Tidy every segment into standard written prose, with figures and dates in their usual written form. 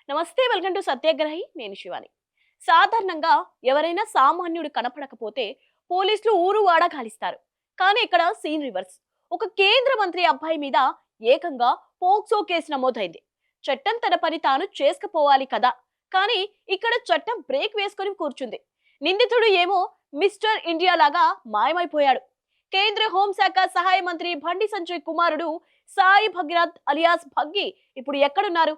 నమస్తే, welcome to సత్యాగ్రహి. నేను శివాని. సాధారణంగా ఎవరైనా సామాన్యుడు కనపడకపోతే పోలీసులు ఊరు వాడ కాలిస్తారు. కానీ ఇక్కడ సీన్ రివర్స్. ఒక కేంద్ర మంత్రి అబ్బాయి మీద ఏకంగా పోక్సో కేసు నమోదైంది. చట్టం తన పని తాను చేసుకుపోవాలి కదా, కానీ ఇక్కడ చట్టం బ్రేక్ వేసుకొని కూర్చుంది. నిందితుడు ఏమో మిస్టర్ ఇండియా లాగా మాయమైపోయాడు. కేంద్ర హోంశాఖ సహాయ మంత్రి బండి సంజయ్ కుమారుడు సాయి భగీరథ్ అలియాస్ భగ్గి ఇప్పుడు ఎక్కడున్నారు?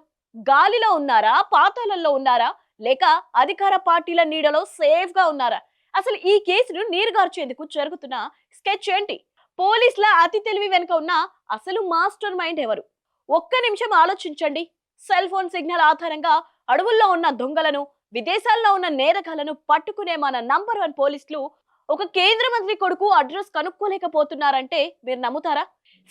గాలిలో ఉన్నారా, పాతాళంలో ఉన్నారా, లేక అధికార పార్టీల నీడలో సేఫ్ గా ఉన్నారా? అసలు ఈ కేసును నీరుగార్చేందుకు జరుగుతున్న స్కెచ్ ఏంటి? పోలీసుల అతి తెలివి వెనుక ఉన్న అసలు మాస్టర్ మైండ్ ఎవరు? ఒక్క నిమిషం ఆలోచించండి. సెల్ ఫోన్ సిగ్నల్ ఆధారంగా అడవుల్లో ఉన్న దొంగలను, విదేశాల్లో ఉన్న నేరగాళ్లను పట్టుకునే మన నంబర్ 1 పోలీసులు ఒక కేంద్ర మంత్రి కొడుకు అడ్రస్ కనుక్కోలేకపోతున్నారంటే మీరు నమ్ముతారా?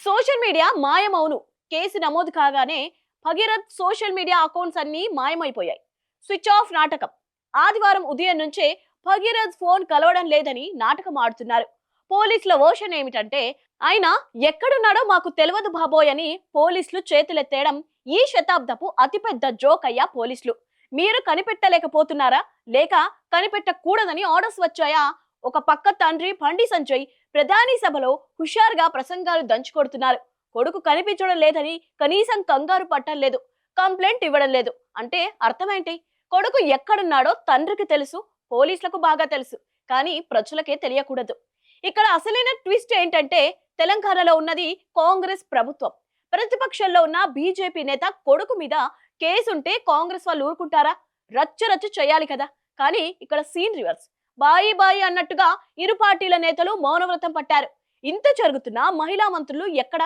Social media మాయమవును. కేసు నమోదు కాగానే భగీరథ్ సోషల్ మీడియా అకౌంట్స్ అన్ని మాయమైపోయాయి. స్విచ్ ఆఫ్ నాటకం. ఆదివారం ఉదయం నుంచే భగీరథ్ ఫోన్ కలవడం లేదని నాటకం ఆడుతున్నారు. పోలీసుల వర్షన్ ఏమిటంటే, ఆయన ఎక్కడున్నాడో మాకు తెలియదు బాబోయ్ అని పోలీసులు చేతులెత్తేయడం ఈ శతాబ్దపు అతిపెద్ద జోక్ అయ్యా పోలీసులు. మీరు కనిపెట్టలేకపోతున్నారా, లేక కనిపెట్టకూడదని ఆర్డర్స్ వచ్చాయా? ఒక పక్క తండ్రి బండి సంజయ్ ప్రధాని సభలో హుషారుగా ప్రసంగాలు దంచుకొడుతున్నారు. కొడుకు కనిపించడం లేదని కనీసం కంగారు పట్టలేదు, కంప్లైంట్ ఇవ్వడం లేదు. అంటే అర్థమేంటి? కొడుకు ఎక్కడున్నాడో తండ్రికి తెలుసు, పోలీసులకు బాగా తెలుసు, కానీ ప్రజలకే తెలియకూడదు. ఇక్కడ అసలైన ట్విస్ట్ ఏంటంటే, తెలంగాణలో ఉన్నది కాంగ్రెస్ ప్రభుత్వం. ప్రతిపక్షంలో ఉన్న బీజేపీ నేత కొడుకు మీద కేసుంటే కాంగ్రెస్ వాళ్ళు ఊరుకుంటారా? రచ్చ చేయాలి కదా. కానీ ఇక్కడ సీన్ రివర్స్. బాయి బాయి అన్నట్టుగా ఇరు పార్టీల నేతలు మౌనవ్రతం పట్టారు. ఇంత జరుగుతున్నా మహిళా మంత్రులు ఎక్కడ?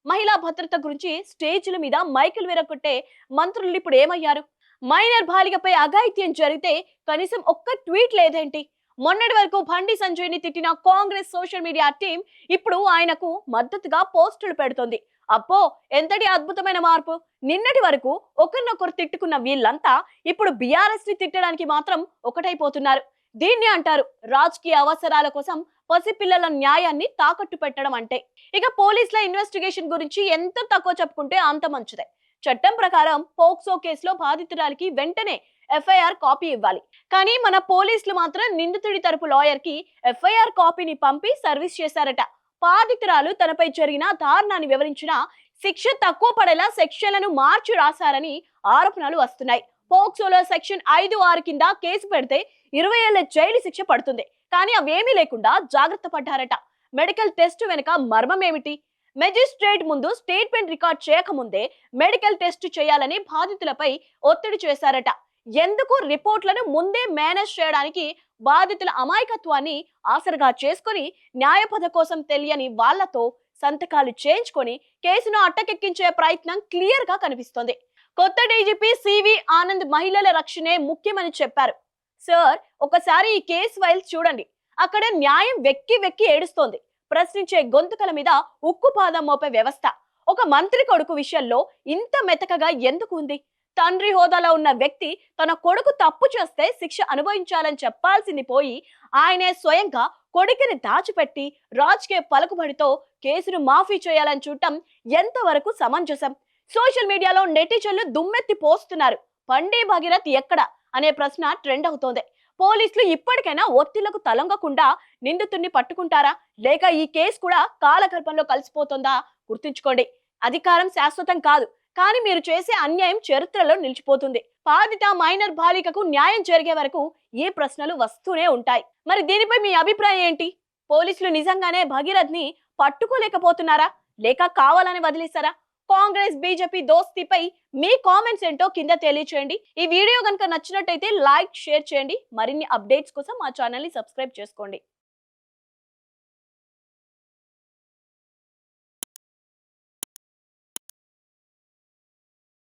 మహిళా భద్రత గురించి స్టేజ్ల మీద మైకులు విరగొట్టే మంత్రులు ఇప్పుడు ఏమయ్యారు? మైనర్ బాలికపై అఘాయిత్యం జరిగితే కనీసం ఒక్క ట్వీట్ లేదేంటి? మొన్నటి వరకు బండి సంజయ్ ని తిట్టిన కాంగ్రెస్ సోషల్ మీడియా టీం ఇప్పుడు ఆయనకు మద్దతుగా పోస్టులు పెడుతోంది. అప్పో, ఎంతటి అద్భుతమైన మార్పు! నిన్నటి వరకు ఒకరినొకరు తిట్టుకున్న వీళ్ళంతా ఇప్పుడు బీఆర్ఎస్ ని తిట్టడానికి మాత్రం ఒకటైపోతున్నారు. దీన్ని అంటారు రాజకీయ అవసరాల కోసం పసిపిల్లల న్యాయాన్ని తాకట్టు పెట్టడం అంటే. ఇక పోలీసుల ఇన్వెస్టిగేషన్ గురించి ఎంత తక్కువ చెప్పుకుంటే అంత మంచిదే. చట్టం ప్రకారం పోక్సో కేసులో బాధితురాలికి వెంటనే ఎఫ్ఐఆర్ కాపీ ఇవ్వాలి. కానీ మన పోలీసులు మాత్రం నిందితుడి తరపు లాయర్ కి ఎఫ్ఐఆర్ కాపీని పంపి సర్వీస్ చేశారట. బాధితురాలు తనపై జరిగిన దారుణాన్ని వివరించిన శిక్ష తక్కువ పడేలా సెక్షన్లను మార్చి రాశారని ఆరోపణలు వస్తున్నాయి. పోక్సోలో సెక్షన్ 5(6) కింద కేసు పెడితే 20 ఏళ్ల జైలు శిక్ష పడుతుంది. కానీ అవేమీ లేకుండా జాగ్రత్త పడ్డారట. మెడికల్ టెస్ట్ వెనుక మర్మం ఏమిటి? మెజిస్ట్రేట్ ముందు స్టేట్మెంట్ రికార్డ్ చేయకముందే మెడికల్ టెస్ట్ చేయాలని బాధితులపై ఒత్తిడి చేశారట. ఎందుకు? రిపోర్ట్లను ముందే మేనేజ్ చేయడానికి. బాధితుల అమాయకత్వాన్ని ఆసరగా చేసుకుని న్యాయపద కోసం తెలియని వాళ్లతో సంతకాలు చేయించుకొని కేసును అట్టకెక్కించే ప్రయత్నం క్లియర్ గా కనిపిస్తోంది. కొత్త డీజీపీ సివి ఆనంద్ మహిళల రక్షణే ముఖ్యమని చెప్పారు. సార్, ఒకసారి ఈ కేసు ఫైల్స్ చూడండి. అక్కడ న్యాయం వెక్కి వెక్కి ఏడుస్తోంది. ప్రశ్నించే గొంతుకల మీద ఉక్కుపాదం మోపే వ్యవస్థ ఒక మంత్రి కొడుకు విషయంలో ఇంత మెతకగా ఎందుకు ఉంది? తండ్రి హోదాలో ఉన్న వ్యక్తి తన కొడుకు తప్పు చేస్తే శిక్ష అనుభవించాలని చెప్పాల్సింది పోయి ఆయనే స్వయంగా కొడుకుని దాచిపెట్టి రాజకీయ పలుకుబడితో కేసును మాఫీ చేయాలని చూడటం ఎంతవరకు సమంజసం? సోషల్ మీడియాలో నెటిజన్లు దుమ్మెత్తి పోస్తున్నారు. బండి భగీరథ్ ఎక్కడ అనే ప్రశ్న ట్రెండ్ అవుతోంది. పోలీసులు ఇప్పటికైనా ఒత్తిళ్లకు తలొంగకుండా నిందితుడిని పట్టుకుంటారా, లేక ఈ కేసు కూడా కాలగర్భంలో కలిసిపోతుందా? గుర్తుంచుకోండి, అధికారం శాశ్వతం కాదు, కానీ మీరు చేసే అన్యాయం చరిత్రలో నిలిచిపోతుంది. బాధిత మైనర్ బాలికకు న్యాయం జరిగే వరకు ఈ ప్రశ్నలు వస్తూనే ఉంటాయి. మరి దీనిపై మీ అభిప్రాయం ఏంటి? పోలీసులు నిజంగానే భగీరథ్ ని పట్టుకోలేకపోతున్నారా, లేక కావాలని వదిలేశారా? కాంగ్రెస్ బీజేపీ దోస్తీపై మీ కామెంట్స్ ఏంటో కింద తెలియచేయండి. ఈ వీడియో కనుక నచ్చినట్టయితే లైక్, షేర్ చేయండి. మరిన్ని అప్డేట్స్ కోసం మా ఛానల్ ని సబ్స్క్రైబ్ చేసుకోండి.